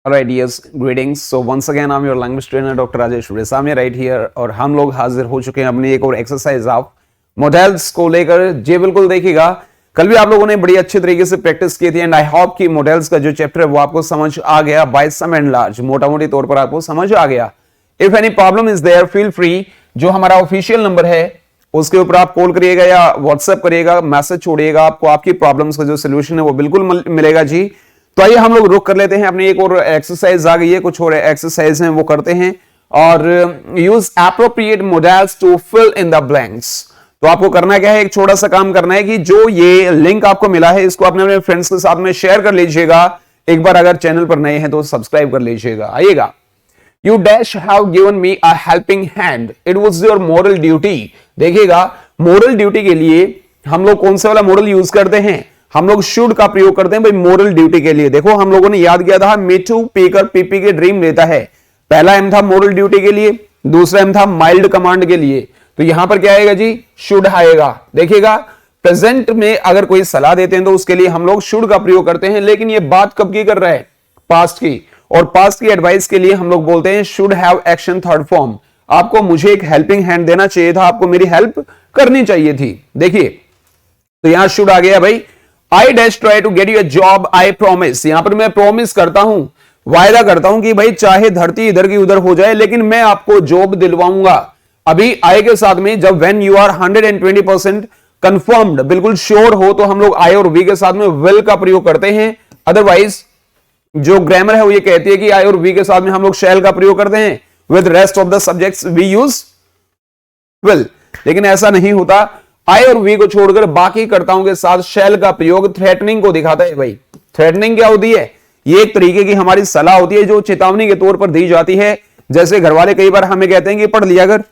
Alright, yes, greetings. So once again, I'm your language trainer, Dr. Rajesh Resami right here. और हम लोग हाजिर हो चुके हैं अपनी एक और एक्सरसाइज ऑफ मॉडल्स को लेकर। जी बिल्कुल देखिएगा, कल भी आप लोगों ने बड़ी अच्छे तरीके से प्रैक्टिस की थी एंड आई होप कि मॉडल्स का जो चैप्टर है वो आपको समझ आ गया बाय सम एंड लार्ज, मोटा मोटी तौर पर आपको समझ आ गया। If any problem is there feel free, जो हमारा ऑफिशियल नंबर है उसके ऊपर आप कॉल करिएगा या व्हाट्सएप करिएगा, मैसेज छोड़िएगा, आपको आपकी प्रॉब्लम्स का जो सोल्यूशन है वो बिल्कुल मिलेगा जी। तो आइए हम लोग रुक कर लेते हैं, अपनी एक और एक्सरसाइज आ गई है, कुछ और एक्सरसाइज हैं वो करते हैं। और use appropriate modals to fill in the blanks. तो आपको करना क्या है, एक छोटा सा काम करना है कि जो ये लिंक आपको मिला है इसको अपने अपने फ्रेंड्स के साथ में शेयर कर लीजिएगा। एक बार अगर चैनल पर नए हैं तो सब्सक्राइब कर लीजिएगा। आइएगा, You dash have given me a helping hand. It was your moral duty. देखिएगा, moral duty के लिए हम लोग कौन सा वाला मॉडल यूज करते हैं? हम लोग शुड का प्रयोग करते हैं भाई मोरल ड्यूटी के लिए। देखो हम लोगों ने याद किया था मिठू पीकर पीपी के ड्रीम लेता है। पहला एम था मोरल ड्यूटी के लिए, दूसरा एम था माइल्ड कमांड के लिए। तो यहां पर क्या आएगा जी? शुड आएगा। देखिएगा, प्रेजेंट में अगर कोई सलाह देते हैं तो उसके लिए हम लोग शुड का प्रयोग करते हैं, लेकिन ये बात कब की कर रहा है? पास्ट की। और पास्ट की एडवाइस के लिए हम लोग बोलते हैं should have action third form. आपको मुझे एक हेल्पिंग हैंड देना चाहिए था, आपको मेरी हेल्प करनी चाहिए थी। देखिए, तो यहां शुड आ गया भाई। I dash try to get you a job I promise. यहां पर मैं प्रॉमिस करता हूं, वायदा करता हूं कि भाई चाहे धरती इधर की उधर हो जाए लेकिन मैं आपको जॉब दिलवाऊंगा। अभी आई के साथ में जब व्हेन यू आर 120% कंफर्म्ड, बिल्कुल श्योर हो, तो हम लोग आई और वी के साथ में विल का प्रयोग करते हैं। अदरवाइज जो ग्रामर है वो ये कहती है कि आई और वी के साथ में हम लोग शैल का प्रयोग करते हैं। With rest of the subjects we use will, लेकिन ऐसा नहीं होता। आई और वी को छोड़कर बाकी कर्ताओं के साथ शैल का प्रयोग थ्रेटनिंग को दिखाता है। भाई थ्रेटनिंग क्या होती है? ये एक तरीके की हमारी सलाह होती है जो चेतावनी के तौर पर दी जाती है। जैसे घर वाले कई बार हमें कहते हैं कि पढ़ लिया कर।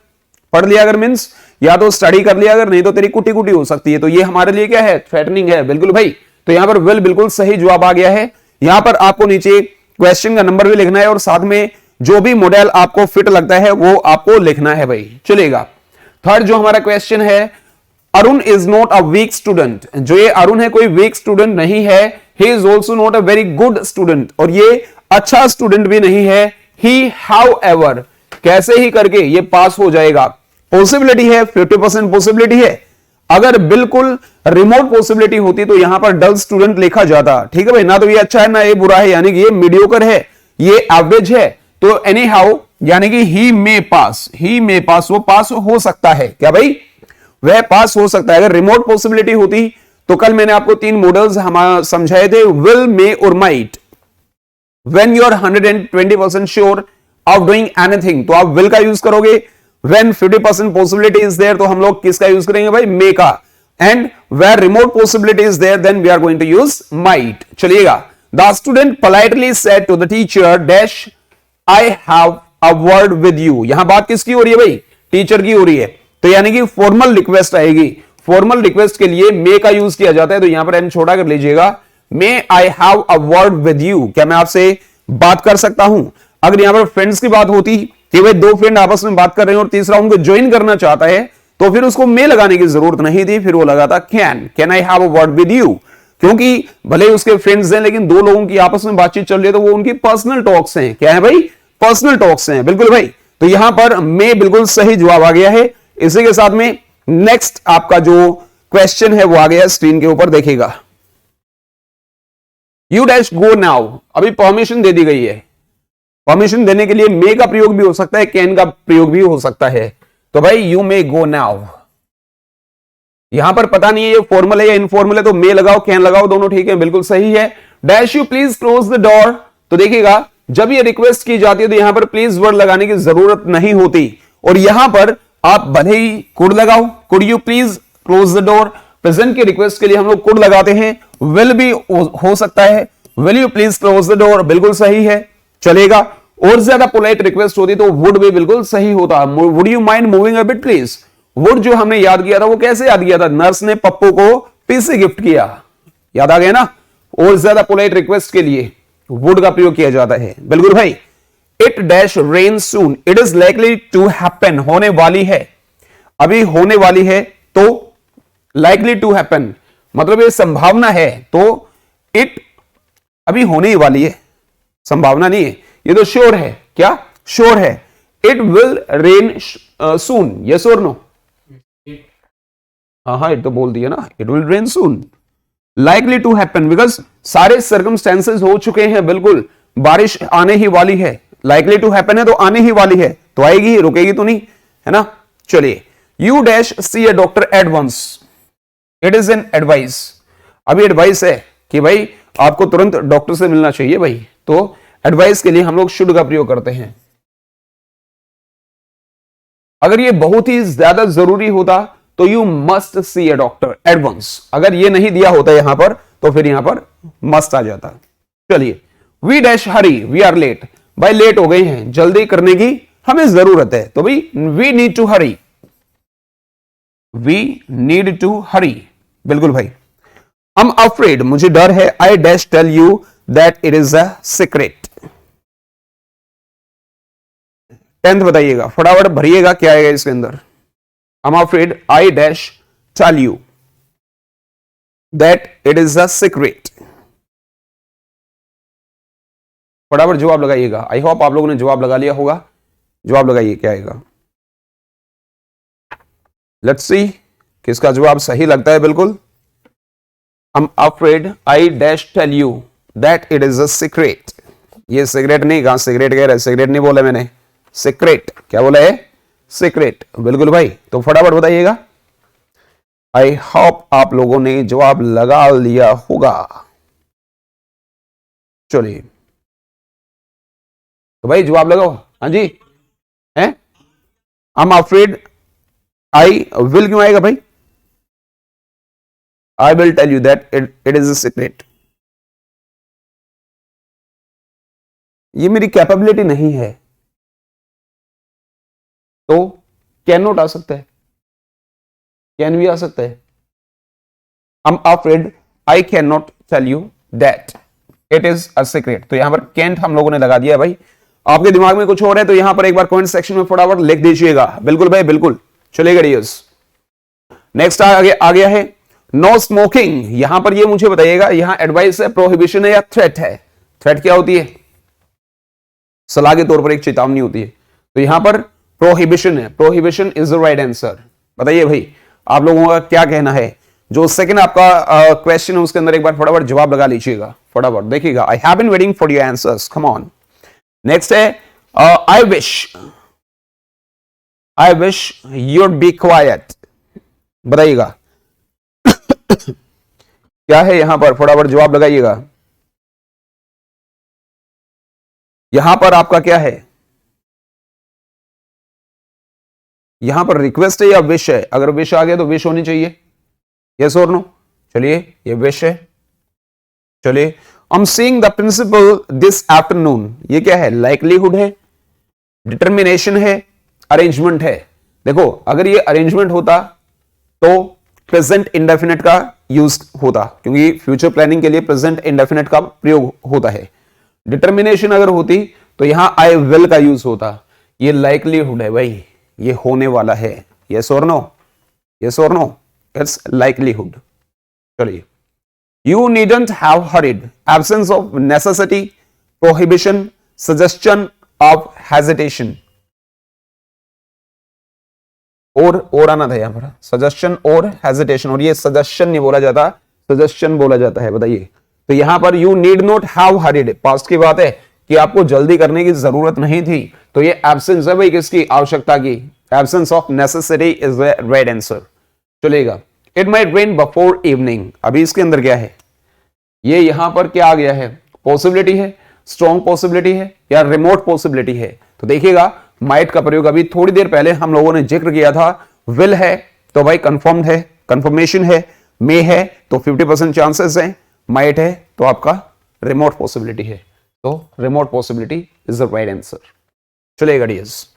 पढ़ लिया कर मींस या तो स्टडी कर लिया कर, नहीं तो तेरी कुटी कुटी हो सकती है। तो ये हमारे लिए क्या है? थ्रेटनिंग है। बिल्कुल भाई। तो यहां पर विल बिल्कुल सही जवाब आ गया है। यहां पर आपको नीचे क्वेश्चन का नंबर भी लिखना है और साथ में जो भी मॉडल आपको फिट लगता है वो आपको लिखना है भाई। चलेगा। थर्ड जो हमारा क्वेश्चन है, Arun is not a weak student. जो ये अरुण है कोई वीक स्टूडेंट नहीं है। He is also not a very good student, और ये अच्छा स्टूडेंट भी नहीं है। ही हाउएवर, कैसे ही करके ये पास हो जाएगा। पॉसिबिलिटी है, 50% पॉसिबिलिटी है। अगर बिल्कुल रिमोट पॉसिबिलिटी होती तो यहां पर डल स्टूडेंट लिखा जाता। ठीक है भाई, ना तो ये अच्छा है ना ये बुरा है, यानी कि ये मीडियोकर है, ये एवरेज है। तो एनी हाउ यानी कि ही मे पास, ही मे पास, वो पास हो सकता है। क्या भाई? वह पास हो सकता है। अगर रिमोट पॉसिबिलिटी होती तो कल मैंने आपको 3 मॉडल्स हम समझाए थे, विल, मे और might. When you are 120% sure of doing anything तो आप विल का यूज करोगे। When 50% possibility is there तो हम लोग किसका यूज करेंगे भाई? मे का। And where remote possibility is there then we are going to use might। चलिएगा। The student politely said to the teacher dash I have a word with you। यहां बात किसकी हो रही है भाई? टीचर की हो रही है। तो यानी कि फॉर्मल रिक्वेस्ट आएगी। फॉर्मल रिक्वेस्ट के लिए मे का यूज किया जाता है। तो यहां पर एम छोटा कर लीजिएगा। May I have a word with you, क्या मैं आपसे बात कर सकता हूं? अगर यहां पर फ्रेंड्स की बात होती कि भाई 2 फ्रेंड आपस में बात कर रहे हैं और तीसरा उनको ज्वाइन करना चाहता है, तो फिर उसको मे लगाने की जरूरत नहीं थी, फिर वो लगाता can I have a word with you. क्योंकि भले ही उसके फ्रेंड्स हैं लेकिन 2 लोगों की आपस में बातचीत चल रही है तो वो उनकी पर्सनल टॉक्स हैं। क्या है भाई? पर्सनल टॉक्स हैं। बिल्कुल भाई। तो यहां पर मे बिल्कुल सही जवाब आ गया है। इसी के साथ में नेक्स्ट आपका जो क्वेश्चन है वो आ गया स्क्रीन के ऊपर, देखिएगा। You dash go now. अभी परमिशन दे दी गई है। परमिशन देने के लिए मे का प्रयोग भी हो सकता है, कैन का प्रयोग भी हो सकता है। तो भाई यू मे गो नाउ। यहां पर पता नहीं है ये फॉर्मल है या इनफॉर्मल है, तो मे लगाओ कैन लगाओ, दोनों ठीक है, बिल्कुल सही है। Dash you please close the door. तो देखिएगा, जब ये रिक्वेस्ट की जाती है तो यहां पर प्लीज वर्ड लगाने की जरूरत नहीं होती, और यहां पर आप भले ही कुड लगाओ, could you please close the door. Present के रिक्वेस्ट के लिए हम लोग कुड लगाते हैं। विल भी हो सकता है, will you please close the door, बिल्कुल सही है। चलेगा। और ज्यादा पोलाइट रिक्वेस्ट होती तो वुड भी बिल्कुल सही होता। Would you mind moving a bit please. Would जो हमने याद किया था वो कैसे याद किया था? नर्स ने पप्पू को पीसी गिफ्ट किया, याद आ गया ना। और ज्यादा पोलाइट रिक्वेस्ट के लिए वुड का प्रयोग किया जाता है। बिल्कुल भाई। It dash rain soon. It is likely to happen, होने वाली है। अभी होने वाली है तो लाइकली टू हैपन मतलब ये संभावना है, तो इट अभी होने ही वाली है। संभावना नहीं है, ये तो श्योर है। क्या श्योर है? It will rain soon, yes और नो? हाँ हाँ, इट तो बोल दिया ना, it will rain soon. Likely to happen, because सारे सर्कमस्टेंसेस हो चुके हैं, बिल्कुल बारिश आने ही वाली है। लाइकली टू हैपन है तो आने ही वाली है, तो आएगी, रुकेगी तो नहीं, है ना। चलिए, you dash see a doctor at once, it is an advice. अभी एडवाइस है कि भाई आपको तुरंत डॉक्टर से मिलना चाहिए भाई, तो एडवाइस के लिए हम लोग शुड का प्रयोग करते हैं। अगर ये बहुत ही ज्यादा जरूरी होता तो you must see a doctor at once. अगर ये नहीं दिया होता यहां पर तो फिर यहां पर मस्ट आ जाता। चलिए, we dash hurry, we are late, भाई लेट हो गए हैं, जल्दी करने की हमें जरूरत है, तो भाई we need to hurry, we need to hurry, बिल्कुल भाई। आई एम अफ्रेड, मुझे डर है, I dash tell you that it is a secret. 10th बताइएगा, फटाफट भरिएगा, क्या आएगा इसके अंदर। I am afraid, I dash tell you that it is a secret. फटाफट जवाब लगाइएगा। आई होप आप लोगों ने जवाब लगा लिया होगा। जवाब लगाइए, क्या आएगा। लेट्स सी किसका जवाब सही लगता है। बिल्कुल, I am afraid, I dash tell you that it is a secret. ये सिगरेट नहीं, कहां सिगरेट कह रहे, सिगरेट नहीं बोला मैंने, सीक्रेट। क्या बोला है? सीक्रेट, बिल्कुल भाई। तो फटाफट बताइएगा। आई होप आप लोगों ने जवाब लगा लिया होगा। चलिए, तो भाई जवाब लगाओ। हाँ जी, है I am afraid, I will क्यों आएगा भाई? I will tell you that it is a secret. ये मेरी कैपेबिलिटी नहीं है, तो कैन नॉट आ सकता है, कैन भी आ सकता है। I am afraid, I can not tell you that it is a secret. तो यहां पर कैंट हम लोगों ने लगा दिया भाई। आपके दिमाग में कुछ और है तो यहां पर एक बार कमेंट सेक्शन में फटाफट लिख दीजिएगा। बिल्कुल भाई, बिल्कुल। चलेगा डियर्स, नेक्स्ट आ गया है नो स्मोकिंग। यहां पर ये मुझे बताइएगा, यहां एडवाइस है, प्रोहिबिशन है या थ्रेट है? थ्रेट क्या होती है? सलाह के तौर पर एक चेतावनी होती है। तो यहां पर प्रोहिबिशन है, prohibition is the right answer. बताइए भाई, आप लोगों का क्या कहना है? जो सेकंड आपका क्वेश्चन है उसके अंदर एक बार फटाफट जवाब लगा लीजिएगा, फटाफट देखिएगा। I have been waiting for your answers, come on. Next है I wish you'd be quite. बताइएगा क्या है यहां पर, फटाफट जवाब लगाइएगा। यहां पर आपका क्या है? यहां पर रिक्वेस्ट है या विश है? अगर विश आ गया तो विश होनी चाहिए, यस और नो। चलिए, ये विश है। चलिए, I am seeing the principal this afternoon. ये क्या है? लाइकलीहुड है, डिटर्मिनेशन है, अरेंजमेंट है। देखो, अगर ये अरेंजमेंट होता तो प्रेजेंट इंडेफिनिट का यूज होता, क्योंकि फ्यूचर प्लानिंग के लिए प्रेजेंट इंडेफिनिट का प्रयोग होता है। डिटर्मिनेशन अगर होती तो यहां आई विल का यूज होता। ये लाइकलीहुड है भाई, ये होने वाला है, यस और नो, यस और नो, इट्स लाइकलीहुड। चलिए, you needn't have hurried, absence of necessity, prohibition, suggestion of hesitation. और आना था यहां पर, सजेशन और हेजिटेशन, और ये सजेशन नहीं बोला जाता, सजेशन बोला जाता है। बताइए, तो यहां पर you need not have hurried, past की बात है कि आपको जल्दी करने की जरूरत नहीं थी, तो ये एब्सेंस है भाई किसकी? आवश्यकता की। Absence of necessity is the right answer. चलेगा, it might rain before evening. अभी इसके अंदर क्या है? ये यहां पर क्या आ गया है? पॉसिबिलिटी है, स्ट्रॉन्ग पॉसिबिलिटी है या रिमोट पॉसिबिलिटी है? तो देखिएगा, माइट का प्रयोग अभी थोड़ी देर पहले हम लोगों ने जिक्र किया था। विल है तो भाई कंफर्म्ड है, कंफर्मेशन है। मे है तो 50% चांसेस है। माइट है तो आपका रिमोट पॉसिबिलिटी है। तो remote possibility is the right answer. चलेगा डियर्स,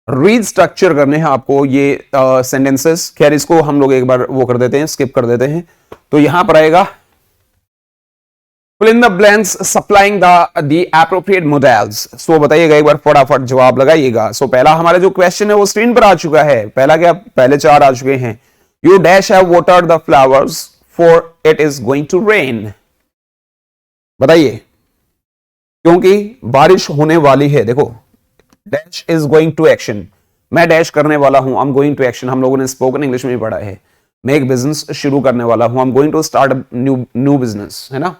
रीड स्ट्रक्चर करने हैं आपको ये सेंटेंसेस। खैर, इसको हम लोग एक बार वो कर देते हैं, स्किप कर देते हैं। तो यहां पर आएगा fill in the blanks supplying the appropriate models। सो बताइएगा, एक बार फटाफट जवाब लगाइएगा। सो पहला हमारा जो क्वेश्चन है वो स्क्रीन पर आ चुका है। पहला क्या? पहले 4 आ चुके हैं। You dash have watered the flowers for it is going to rain. बताइए, क्योंकि बारिश होने वाली है। देखो, dash is going to action, मैं डैश करने वाला हूं, I am going to action, हम लोगों ने स्पोकन इंग्लिश में भी पढ़ा है। मैं एक बिजनेस शुरू करने वाला हूं, I am going to start new business, है ना।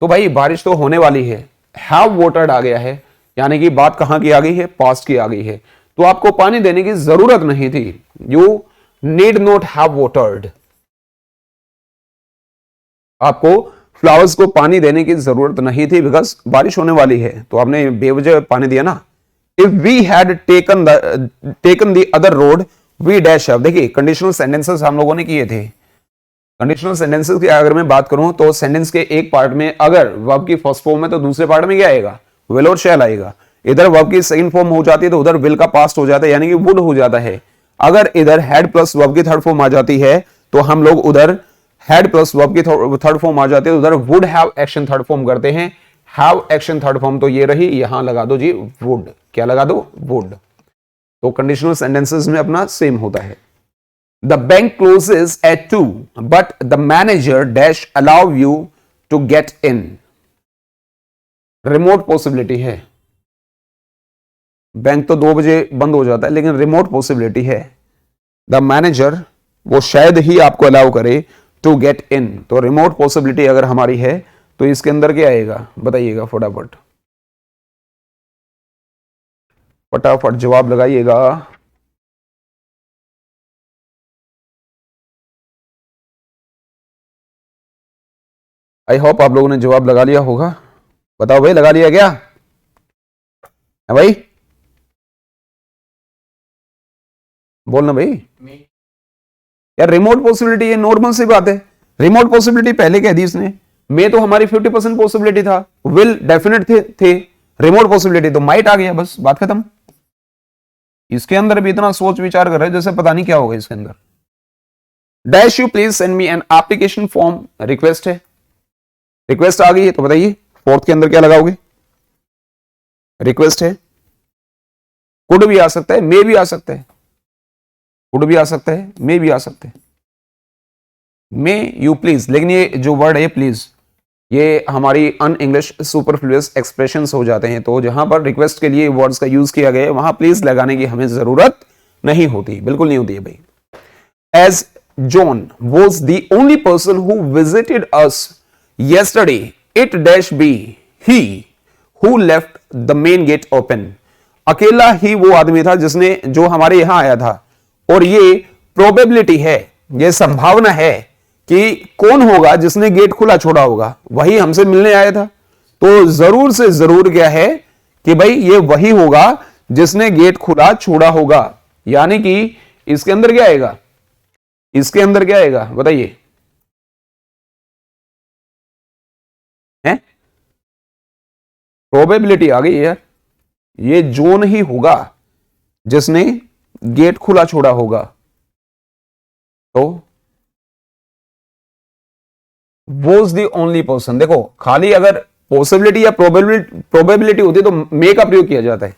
तो भाई बारिश तो होने वाली है, हैव वाटर्ड आ गया है, यानी कि बात कहां की आ गई है, पास्ट की आ गई है। तो आपको पानी देने की जरूरत नहीं थी, you need not have watered, आपको फ्लावर्स को पानी देने की जरूरत नहीं थी, बिकॉज बारिश होने वाली है, तो आपने बेवजह पानी दिया ना। If we had taken the other road we dash have, देखिए कंडीशनल सेंटेंसेस हम लोगों ने किए थे। कंडीशनल सेंटेंसेस की अगर मैं बात करूं तो सेंटेंस के एक पार्ट में अगर वर्ब की फर्स्ट फॉर्म है तो दूसरे पार्ट में क्या आएगा, विल और शैल आएगा। इधर वर्ब की सेकंड फॉर्म हो जाती है तो उधर विल का पास्ट हो जाता है, यानी कि वुड हो जाता है। अगर इधर हैड प्लस वर्ब की थर्ड फॉर्म आ जाती है तो हम लोग उधर हैड प्लस वर्ब की थर्ड फॉर्म आ जाती है तो उधर would have action third form करते हैं। हैव एक्शन थर्ड फॉर्म तो ये रही, यहां लगा दो जी वुड, क्या लगा दो, वुड। तो कंडीशनल सेंटेंसेस में अपना सेम होता है। The bank closes at 2, but the manager dash allow you to get in. Remote possibility है, बैंक तो 2 बजे बंद हो जाता है, लेकिन रिमोट पॉसिबिलिटी है। द मैनेजर वो शायद ही आपको अलाउ करे टू गेट इन, तो रिमोट पॉसिबिलिटी अगर हमारी है तो इसके अंदर क्या आएगा, बताइएगा फटाफट, फटाफट जवाब लगाइएगा। आई होप आप लोगों ने जवाब लगा लिया होगा। बताओ भाई, लगा लिया क्या है भाई, बोलना भाई। यार रिमोट पॉसिबिलिटी ये नॉर्मल सी बात है, रिमोट पॉसिबिलिटी पहले कह दी इसने, मैं तो हमारी 50% पॉसिबिलिटी था, विल डेफिनेट थे, रिमोट पॉसिबिलिटी तो माइट आ गया, बस बात खत्म। इसके अंदर भी इतना सोच विचार कर रहे हैं जैसे पता नहीं क्या होगा इसके अंदर। Dash you please send me an application form, request है, रिक्वेस्ट आ गई है तो बताइए फोर्थ के अंदर क्या लगाओगे, रिक्वेस्ट है। कुड भी आ सकता है, मे भी आ सकता है, कुड भी आ सकता है, मे भी आ सकता है, मे यू प्लीज, लेकिन ये जो वर्ड है प्लीज ये हमारी अन इंग्लिश सुपरफ्लुअस एक्सप्रेशंस हो जाते हैं, तो जहां पर रिक्वेस्ट के लिए वर्ड्स का यूज किया गया है वहां प्लीज लगाने की हमें जरूरत नहीं होती, बिल्कुल नहीं होती है भाई। As John was the only person who visited us yesterday it dash be he who left the main gate open, अकेला ही वो आदमी था जिसने जो हमारे यहां आया था, और ये प्रोबेबिलिटी है, ये संभावना है कि कौन होगा जिसने गेट खुला छोड़ा होगा, वही हमसे मिलने आया था। तो जरूर से जरूर क्या है कि भाई ये वही होगा जिसने गेट खुला छोड़ा होगा, यानी कि इसके अंदर क्या आएगा, इसके अंदर क्या आएगा बताइए, है प्रोबेबिलिटी आ गई यार, ये जोन ही होगा जिसने गेट खुला छोड़ा होगा। तो वॉज द ओनली पर्सन, देखो खाली अगर पॉसिबिलिटी या प्रोबेबिलिटी होती तो मे का प्रयोग किया जाता है,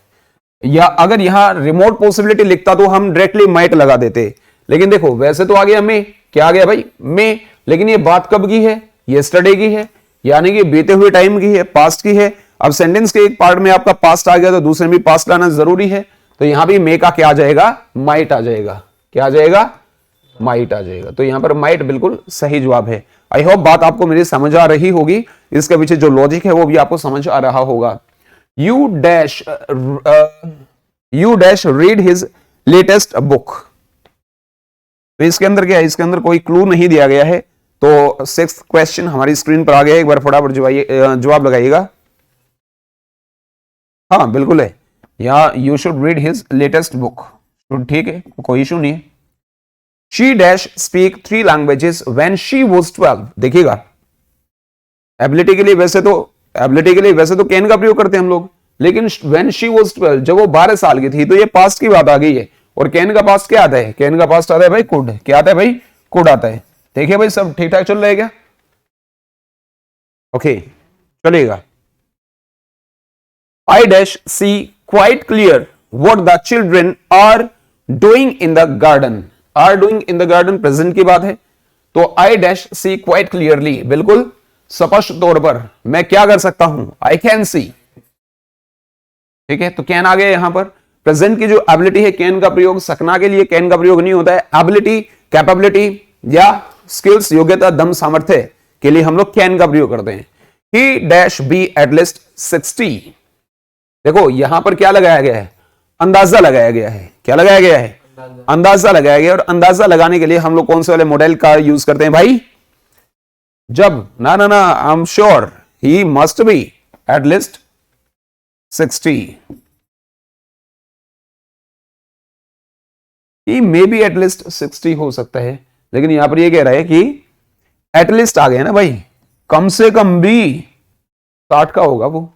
या अगर यहां रिमोट पॉसिबिलिटी लिखता तो हम डायरेक्टली माइट लगा देते, लेकिन देखो वैसे तो आ गया मे, क्या आ गया भाई मे, लेकिन ये बात कब की है, यस्टरडे की है, यानी कि बीते हुए टाइम की है, पास्ट की है। अब सेंटेंस के एक पार्ट में आपका पास्ट आ गया तो दूसरे में पास्ट लाना जरूरी है, तो यहां भी मे का क्या आ जाएगा, माइट आ जाएगा, क्या आ जाएगा, माइट आ जाएगा। तो यहां पर माइट बिल्कुल सही जवाब है। आई होप बात आपको मेरी समझ आ रही होगी, इसके पीछे जो लॉजिक है वो भी आपको समझ आ रहा होगा। You dash read his latest book, तो इसके अंदर क्या है, इसके अंदर कोई क्लू नहीं दिया गया है, तो 6th क्वेश्चन हमारी स्क्रीन पर आ गया है, एक बार फटाफट जवाब लगाइएगा। हाँ बिल्कुल है, यहाँ you should read his latest book, ठीक है कोई इशू नहीं है। She dash speak 3 languages when she was 12, देखिएगा एबिलिटी के लिए वैसे तो कैन का प्रयोग करते हैं हम लोग, लेकिन व्हेन शी वाज 12 जब वो 12 साल की थी, तो ये पास्ट की बात आ गई है, और कैन का पास्ट क्या आता है, कैन का पास्ट आता है भाई कुड, क्या आता है भाई कुड आता है। देखिए भाई सब ठीक ठाक चल रहा है क्या, ओके चलेगा। I dash see quite clear what the children are doing in the garden, are doing in the garden present की बात है, तो I dash see quite clearly, बिल्कुल स्पष्ट तौर पर मैं क्या कर सकता हूं, आई कैन सी। ठीक है, तो कैन आ गया यहां पर। प्रेजेंट की जो एबिलिटी है, कैन का प्रयोग सकना के लिए कैन का प्रयोग नहीं होता है। एबिलिटी, कैपेबिलिटी या स्किल्स, योग्यता, दम, सामर्थ्य के लिए हम लोग कैन का प्रयोग करते हैं। ही डैश बी एटलीस्ट 60। देखो यहां पर क्या लगाया गया है, अंदाजा लगाया गया है। क्या लगाया गया है, अंदाजा लगाया गया। और अंदाजा लगाने के लिए हम लोग कौन से वाले मॉडल का यूज करते हैं भाई, जब ना ना ना I am sure he must be at least 60, he may be at least 60 हो सकता है, लेकिन यहां पर ये कह रहा है कि एटलीस्ट आ गया ना भाई, कम से कम भी 60 का होगा वो।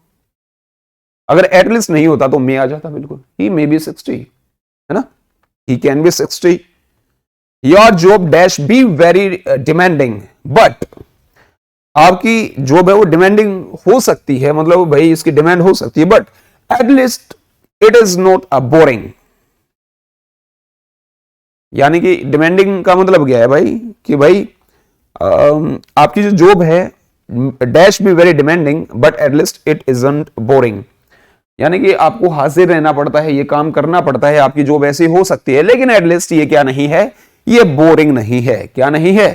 अगर एटलीस्ट नहीं होता तो मे आ जाता बिल्कुल, ही मे बी 60, है ना, he can be 60। Your job dash be very demanding, but आपकी जॉब है वो डिमांडिंग हो सकती है, मतलब भाई इसकी डिमांड हो सकती है, but at least it is not a boring. यानी कि डिमांडिंग का मतलब क्या है भाई, कि भाई आपकी जो जॉब है dash be very demanding but at least it isn't boring. यानी कि आपको हाजिर रहना पड़ता है, ये काम करना पड़ता है, आपकी जॉब ऐसी हो सकती है, लेकिन एटलीस्ट ये क्या नहीं है, ये बोरिंग नहीं है। क्या नहीं है,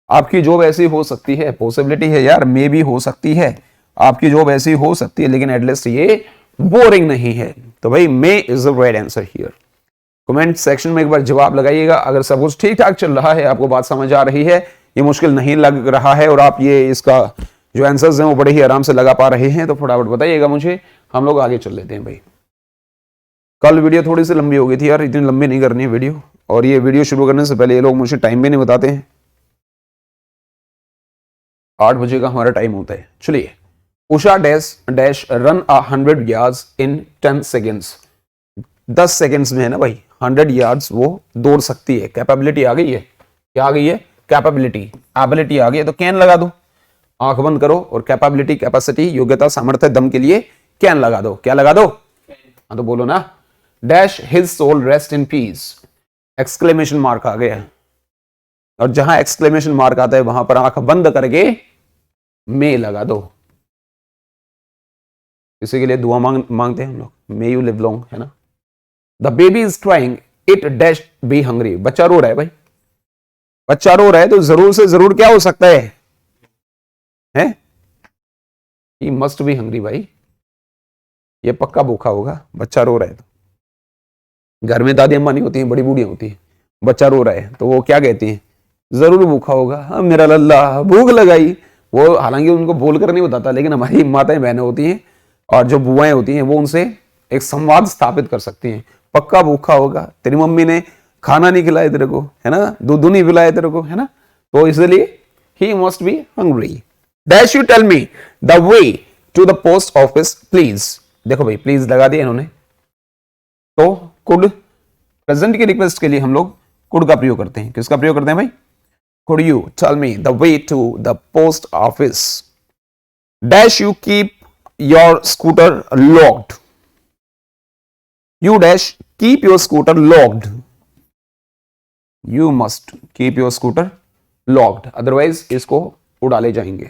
आपकी जॉब ऐसी हो सकती है, पॉसिबिलिटी है यार, मे भी हो सकती है, आपकी जॉब ऐसी हो सकती है, लेकिन एटलीस्ट ये बोरिंग नहीं है। तो भाई may is the right answer here. Comment section में एक बार जवाब लगाइएगा। अगर सब कुछ ठीक ठाक चल रहा है, आपको बात समझ आ रही है, ये मुश्किल नहीं लग रहा है और आप ये इसका जो आंसर्स हैं वो बड़े ही आराम से लगा पा रहे हैं, तो फटाफट बताइएगा मुझे, हम लोग आगे चल लेते हैं भाई। कल वीडियो थोड़ी सी लंबी हो गई थी यार, इतनी लंबी नहीं करनी है वीडियो, और ये वीडियो शुरू करने से पहले ये लोग मुझे टाइम भी नहीं बताते हैं। 8 बजे का हमारा टाइम होता है। चलिए, Usha dash dash run 100 yards इन 10 सेकेंड्स। 10 सेकेंड्स में है ना भाई, 100 यार्ड्स वो दौड़ सकती है। कैपेबिलिटी आ गई है, क्या आ गई है, कैपेबिलिटी, एबिलिटी आ गई है, तो कैन लगा दो। आंख बंद करो और कैपेबिलिटी, कैपेसिटी, योग्यता, सामर्थ्य, दम के लिए कैन लगा दो। क्या लगा दो, हाँ तो बोलो ना। Dash his soul rest in peace, exclamation mark आ गया, और जहां एक्सक्लेमेशन मार्क आता है वहां पर आंख बंद करके मे लगा दो। इसी के लिए दुआ मांगते हैं हम लोग, मे यू लिव लॉन्ग, है ना। The baby is crying it dash be hungry, बच्चा रो रहा है भाई, बच्चा रो रहा है तो जरूर से जरूर क्या हो सकता है, ही मस्ट बी हंग्री भाई, ये पक्का भूखा होगा, बच्चा रो रहा है तो। घर में दादी अम्मा नहीं होती हैं, बड़ी बूढ़ियां होती हैं, बच्चा रो रहा है तो वो क्या कहती हैं, जरूर भूखा होगा, हाँ मेरा लल्ला भूख लगाई। वो हालांकि उनको बोलकर नहीं बताता, लेकिन हमारी माताएं बहनें होती हैं और जो बुआएं होती हैं वो उनसे एक संवाद स्थापित कर सकती हैं। पक्का भूखा होगा, तेरी मम्मी ने खाना नहीं खिलाया तेरे को, है ना, दूध नहीं पिलाया तेरे को, है ना, तो इसलिए he must be hungry. Dash you tell me the way to the post office please. देखो भाई, प्लीज लगा दिया इन्होंने, तो कुड, प्रेजेंट की रिक्वेस्ट के लिए हम लोग कुड का प्रयोग करते हैं। किसका प्रयोग करते हैं भाई, could you tell me the way to the post office. Dash you keep your scooter locked, you dash keep your scooter locked, you must keep your scooter locked, otherwise इसको उड़ा ले जाएंगे।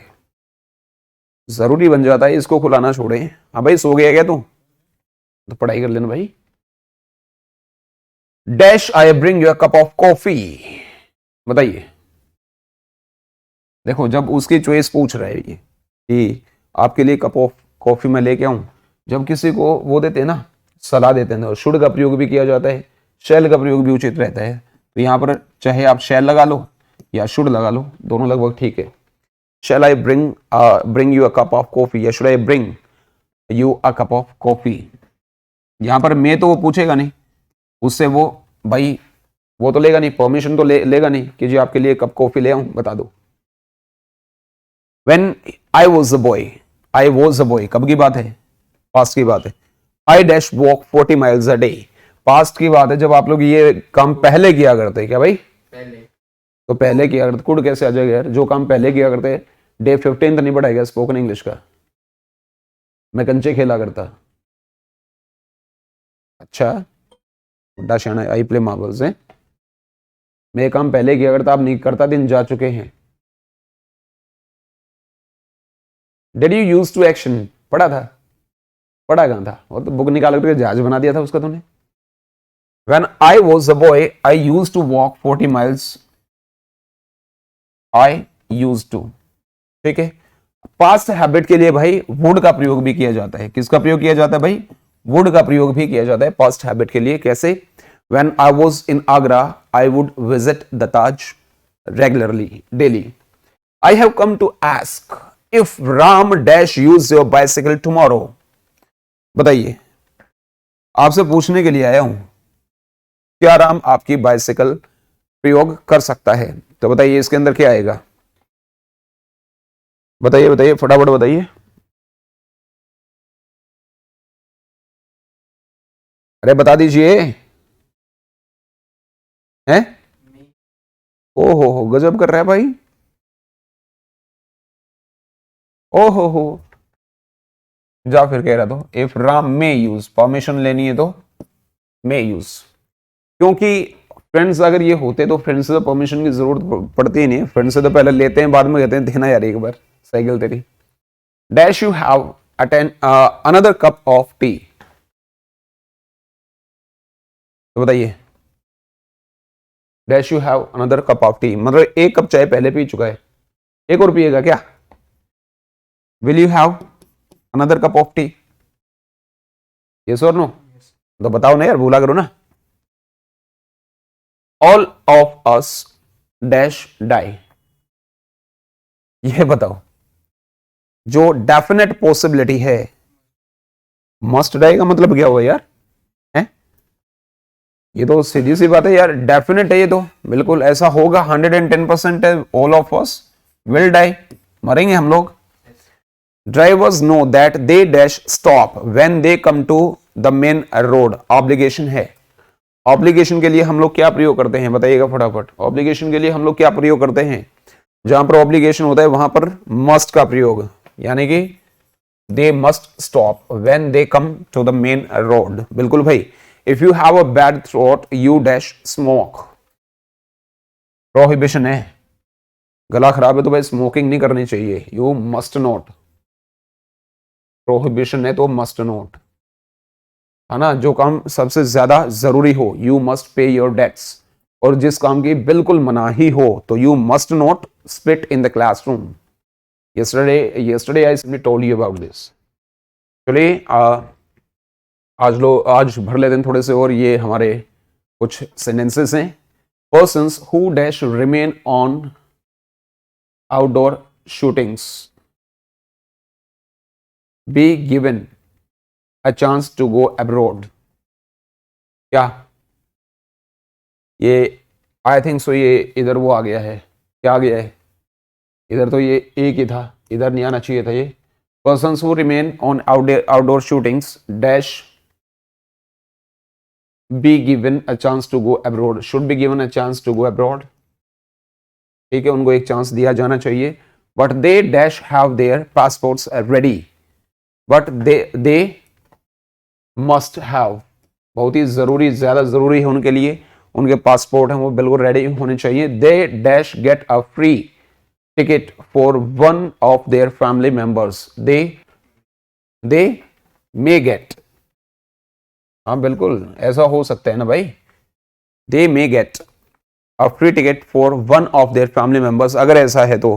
जरूरी बन जाता है इसको खुलाना, छोड़े। हाँ भाई, सो गया क्या तू, तो पढ़ाई कर लेना भाई। Dash I bring you a cup of coffee, बताइए। देखो, जब उसकी चॉइस पूछ रहा है ये कि आपके लिए कप ऑफ कॉफी मैं लेके आऊं, जब किसी को वो देते हैं ना, सलाह देते हैं, तो शुड का प्रयोग भी किया जाता है, शैल का प्रयोग भी उचित रहता है। तो यहां पर चाहे आप शैल लगा लो या शुड लगा लो, दोनों लगभग ठीक है। Shall I bring you a cup of coffee, या should I bring you a cup of coffee. यहां पर मैं तो वो पूछेगा नहीं, उससे वो भाई वो तो लेगा नहीं, परमिशन तो लेगा नहीं कि जी आपके लिए कप कॉफी ले आऊं, बता दो। When I was a boy, I was a boy, कब की बात है, पास्ट की बात है। I dash walk 40 miles a day, past की बात है, जब आप लोग ये काम पहले किया करते, क्या भाई पहले, तो पहले किया करते। कुड कैसे आ जाएगा यार, जो काम पहले किया करते। डे 15 नहीं पढ़ाएगा स्पोकन इंग्लिश का, मैं कंचे खेला करता। अच्छा, बड़ा शाना, आई प्ले मार्बल्स है, मैं काम पहले किया करता, आप नहीं करता, दिन जा चुके हैं। Did you use to action, पढ़ा था? पढ़ा कहाँ था? वो तो बुक निकाल करके जहाज बना दिया था उसका तूने। When I was a boy, I used to walk 40 miles. I used to, ठीक है। पास्ट हैबिट के लिए भाई वुड का प्रयोग भी किया जाता है। किसका प्रयोग किया जाता है भाई? वुड का प्रयोग भी किया जाता है पास्ट हैबिट के लिए। कैसे? When I was in Agra, I would visit the Taj regularly, daily. I have come to ask if Ram dash use your bicycle tomorrow. बताइए, आपसे पूछने के लिए आया हूं, क्या राम आपकी बाइसिकल प्रयोग कर सकता है? तो बताइए इसके अंदर क्या आएगा? बताइए बताइए, फटाफट बताइए। अरे बता दीजिए। हैं? हो गजब कर रहा है भाई। हो जा फिर कह रहा तो इफ राम में यूज, परमिशन लेनी है तो मे यूज, क्योंकि फ्रेंड्स अगर ये होते तो फ्रेंड्स से तो परमिशन की जरूरत पड़ती ही नहीं। फ्रेंड्स से तो पहले लेते हैं, बाद में कहते हैं देना यार एक बार साइकिल तेरी। Dash you have attend another cup of T. तो बताइए, dash you have another cup of T मतलब एक कप चाय पहले पी चुका है, एक और पिएगा क्या? Will you have another cup of tea? Yes और नो? तो बताओ ना यार, भूला करो ना। All of us dash die. ये बताओ, जो डेफिनेट पॉसिबिलिटी है, मस्ट डाई का मतलब क्या हुआ यार? है? ये तो सीधी सी बात है यार, डेफिनेट है ये तो, बिल्कुल ऐसा होगा, 110% है। All of us will die, मरेंगे हम लोग। Drivers know that they dash stop when they come to the main road. Obligation है। ऑब्लिगेशन के लिए हम लोग क्या प्रयोग करते हैं बताइएगा फटाफट। ऑब्लिगेशन के लिए हम लोग क्या प्रयोग करते हैं? जहां पर ऑब्लिगेशन होता है वहां पर मस्ट का प्रयोग, यानी कि they must stop when they come to the main road. बिल्कुल भाई। If you have a bad throat you dash smoke. Prohibition है, गला खराब है तो भाई स्मोकिंग नहीं करनी चाहिए, यू मस्ट नॉट। प्रोहिबिशन है तो मस्ट नॉट, है ना। जो काम सबसे ज्यादा जरूरी हो, you must pay your debts. और जिस काम की बिल्कुल मनाही हो तो you must not spit in the classroom. yesterday I simply told you about this. चलिए आज भर लेते हैं थोड़े से और ये हमारे कुछ सेंटेंसेस हैं। Persons who dash remain on outdoor shootings be given a chance to go abroad. क्या ये आई थिंक सो ये इधर वो आ गया है, क्या आ गया है? इधर तो ये एक ही था, इधर नहीं आना चाहिए था ये। Persons who remain on outdoor shootings dash be given a chance to go abroad, should be given a chance to go abroad. ठीक है, उनको एक चांस दिया जाना चाहिए। But they dash have their passports ready, but they must have, बहुत ही जरूरी, ज्यादा जरूरी है उनके लिए, उनके पासपोर्ट हैं वो बिल्कुल रेडी होने चाहिए। They dash get a free ticket for one of their family members. They may get, हाँ बिल्कुल ऐसा हो सकता है ना भाई। They may get a free ticket for one of their family members, अगर ऐसा है तो।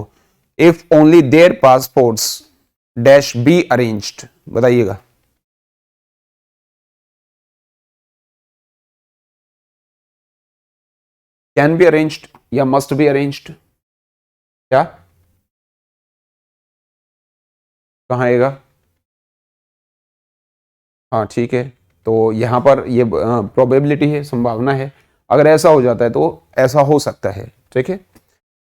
If only their passports dash be arranged. बताइएगा। कैन बी अरेंज्ड या मस्ट बी अरेंज्ड? क्या कहाँ आएगा? हाँ ठीक है, तो यहां पर ये प्रोबेबिलिटी है, संभावना है। अगर ऐसा हो जाता है तो ऐसा हो सकता है, ठीक है।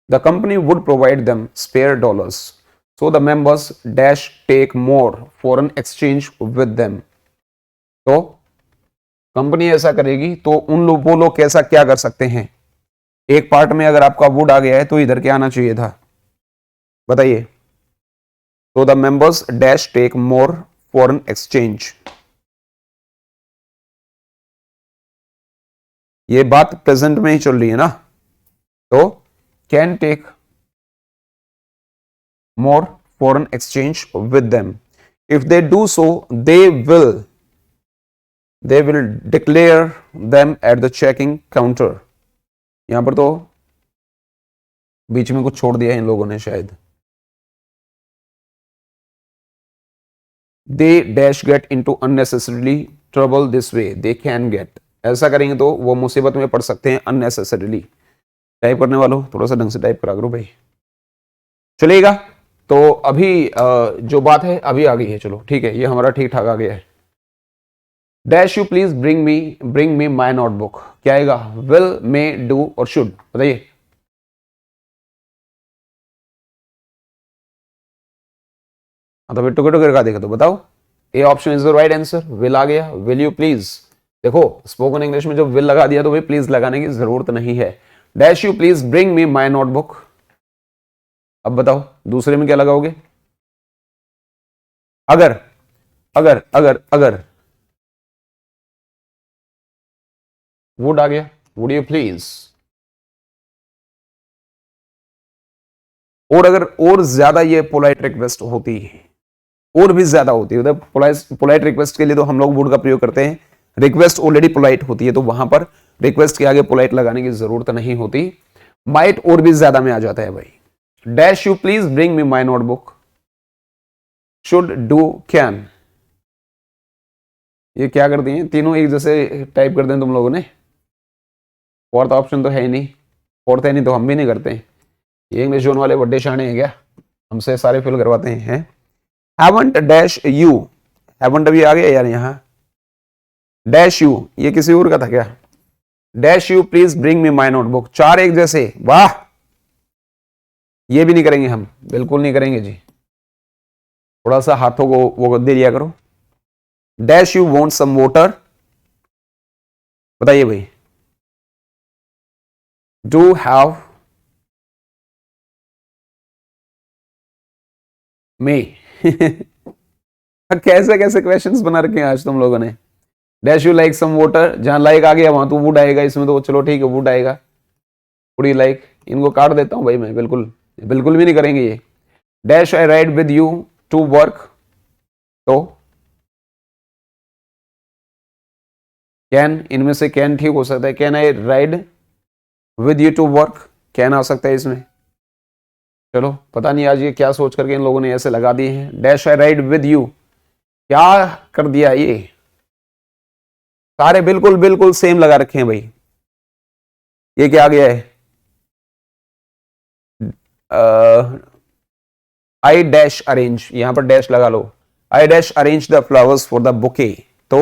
The company would provide them spare dollars so the members dash take more foreign exchange with them. तो कंपनी ऐसा करेगी तो उन लोग, वो लोग कैसा क्या कर सकते हैं? एक पार्ट में अगर आपका वुड आ गया है तो इधर क्या आना चाहिए था? बताइए। तो the members dash take more foreign exchange. ये बात प्रेजेंट में ही चल रही है ना, तो can take more foreign exchange with them. If they do so, they will declare them at the checking counter. यहां पर तो बीच में कुछ छोड़ दिया इन लोगों ने शायद. They dash get into unnecessarily trouble this way. They can get. ऐसा करेंगे तो वो मुसीबत में पड़ सकते हैं unnecessarily. टाइप करने वालों थोड़ा सा ढंग से टाइप करा करो भाई. चलेगा. तो अभी जो बात है अभी आ गई है. चलो ठीक है, ये हमारा ठीक ठाक आ गया है. Dash you please bring me my notebook. क्या आएगा? विल, मे, डू और शुड. बताइए. तो फिर टुके टुके का देखो तो बताओ. A option is the right answer. Will आ गया. Will you please. देखो स्पोकन इंग्लिश में जो विल लगा दिया तो भाई प्लीज लगाने की जरूरत नहीं है. Dash you please bring me my notebook. अब बताओ दूसरे में क्या लगाओगे? अगर अगर अगर अगर वुड आ गया. Would you please. और अगर और ज्यादा ये पोलाइट रिक्वेस्ट होती है, और भी ज्यादा होती है, पोलाइट रिक्वेस्ट के लिए तो हम लोग वुड का प्रयोग करते हैं. रिक्वेस्ट ऑलरेडी पोलाइट होती है तो वहां पर रिक्वेस्ट के आगे पोलाइट लगाने की जरूरत नहीं होती. माइट और भी ज्यादा में आ जाता है भाई. Dash you please bring me my notebook. Should, do, can. ये क्या कर दिए? तीनों एक जैसे टाइप कर दें तुम लोगों ने. फोर्थ ऑप्शन तो है ही नहीं. फोर्थ है नहीं तो हम भी नहीं करते. ये इंग्लिश जोन वाले बड्डे शाने हैं क्या? हमसे सारे फिल करवाते हैं. Haven't dash you. हैवंट अभी आ गया यार यहाँ. डैश यू ये किसी और का था क्या? Dash you please bring me my notebook. चार एक जैसे. वाह. ये भी नहीं करेंगे हम, बिल्कुल नहीं करेंगे जी. थोड़ा सा हाथों को वो दे दिया करो. Dash you want some water. बताइए भाई. Do have may. कैसे कैसे क्वेश्चंस बना रखे हैं आज तुम लोगों ने. Dash you like some water. जहां लाइक आ गया वहां तो वुड आएगा. इसमें तो चलो ठीक है वुड आएगा. Would you like. इनको काट देता हूं भाई मैं. बिल्कुल बिल्कुल भी नहीं करेंगे ये. Dash I ride with you to work. तो कैन, इनमें से कैन ठीक हो सकता है. Can I ride with you to work. Can आ सकता है इसमें. चलो पता नहीं आज ये क्या सोच करके इन लोगों ने ऐसे लगा दिए हैं. Dash I ride with you. क्या कर दिया ये? सारे बिल्कुल बिल्कुल सेम लगा रखे हैं भाई. ये क्या आ गया है? I dash arrange. यहां पर डैश लगा लो. I dash arrange the flowers for the bouquet. तो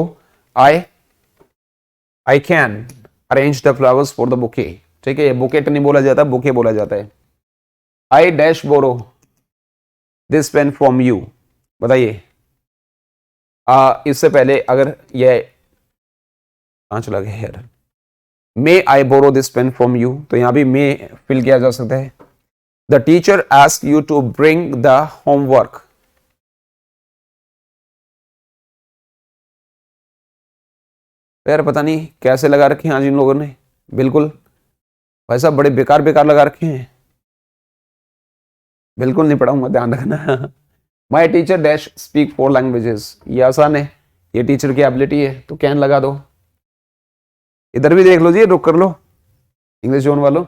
I can arrange the flowers for the bouquet. ठीक है. बुकेट नहीं बोला जाता, बुके बोला जाता है. I dash borrow this pen from you. बताइए. इससे पहले अगर ये कहां चला गया यार. May I borrow this pen from you. तो यहां भी मे फिल किया जा सकता है. The teacher ask you to bring the homework. यार पता नहीं कैसे लगा रखे हैं आज इन लोगों ने. बिल्कुल भाई साहब बड़े बेकार बेकार लगा रखे हैं. बिल्कुल नहीं पढ़ाऊंगा, ध्यान रखना. My teacher dash speak 4 languages. ये आसान है, ये टीचर की एबिलिटी है तो कैन लगा दो. इधर भी देख लो जी, रुक कर लो इंग्लिश जोन वालों.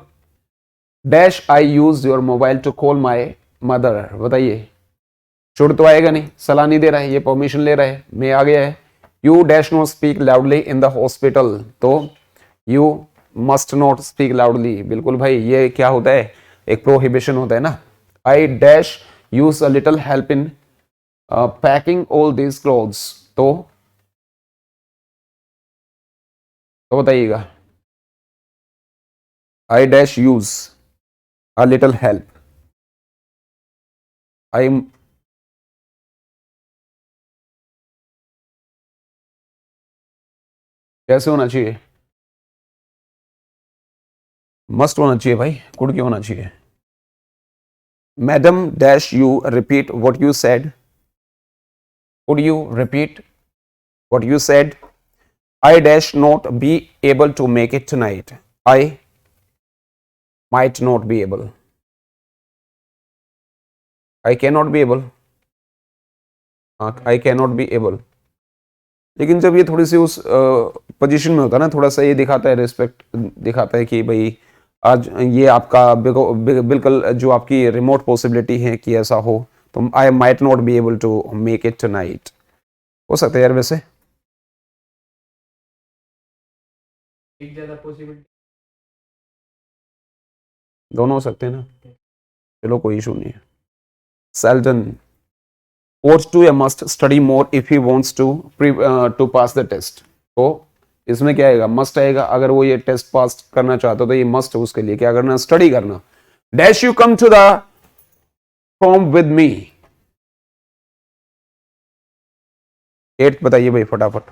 Dash I use your mobile to call my mother. बताइए. शुड तो आएगा नहीं, सलाह नहीं दे रहा है, ये परमिशन ले रहा है. मैं आ गया है. You dash not speak loudly in the hospital. तो you must not speak loudly. बिल्कुल भाई ये क्या होता है? एक प्रोहिबिशन होता है ना. I dash use a little help in packing all these clothes. तो बताइएगा. I dash use a little help. I कैसे होना चाहिए? मस्ट होना चाहिए भाई, कुड क्यों होना चाहिए? Madam dash you repeat what you said. Could you repeat what you said. I dash not be able to make it tonight. I might not be able. I can not be able, I can not be able. लेकिन जब ये थोड़ी सी उस position में होता है ना, थोड़ा सा ये दिखाता है, रिस्पेक्ट दिखाता है कि भाई आज ये आपका बिल्कुल जो आपकी रिमोट पॉसिबिलिटी है कि ऐसा हो, तो I might not be able to make it tonight. हो सकता है यार, वैसे एक ज्यादा पॉसिबिलिटी दोनों हो सकते हैं ना, चलो कोई इशू नहीं है। Selton ought to a must study more if he wants to pass the test। तो इसमें क्या आएगा, मस्ट आएगा। अगर वो ये टेस्ट पास करना चाहता हो तो ये मस्ट है उसके लिए क्या करना, स्टडी करना। Dash you come to the form with me. 8th बताइए भाई फटाफट,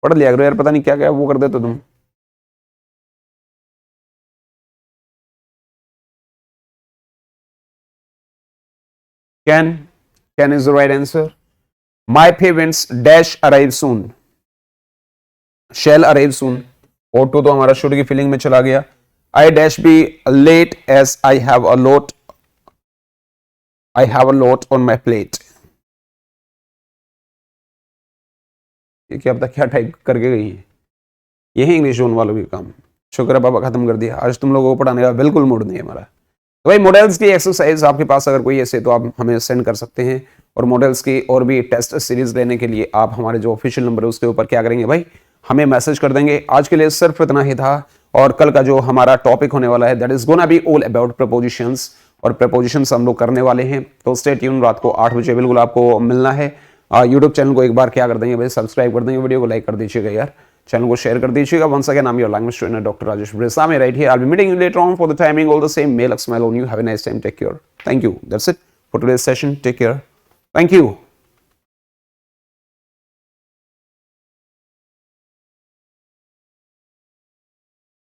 पढ़ लिया करो यार, पता नहीं क्या क्या वो कर देते तुम। Can is the right answer. My parents dash arrive soon, shall arrive soon। और तो हमारा शुरू की फीलिंग में चला गया। I dash be late as I have a lot on my plate। ये क्या पता क्या टाइप करके गई है, यही इंग्लिश जोन वालों की काम। शुक्र है पापा खत्म कर दिया, आज तुम लोगों को पढ़ाने का बिल्कुल मूड नहीं है हमारा। तो भाई मॉडल्स की एक्सरसाइज आपके पास अगर कोई ऐसे तो आप हमें सेंड कर सकते हैं, और मॉडल्स की और भी टेस्ट सीरीज लेने के लिए आप हमारे जो ऑफिशियल नंबर है उसके ऊपर क्या करेंगे भाई, हमें मैसेज कर देंगे। आज के लिए सिर्फ इतना ही था, और कल का जो हमारा टॉपिक होने वाला है that is gonna be all about propositions, और प्रपोजिशंस हम लोग करने वाले हैं। तो स्टे ट्यून, रात को 8 बजे बिल्कुल आपको मिलना है। यूट्यूब चैनल को एक बार क्या कर देंगे भाई, सब्सक्राइब कर देंगे, वीडियो को लाइक कर दीजिएगा यार, चैनल को शेयर कर दीजिएगा। Once again I am your language trainer doctor Rajesh Resami right here. I will be meeting you later on for the timing all the same. May luck smile on you, have a nice time, take care, thank you, that's it for today's session, take care, thank you.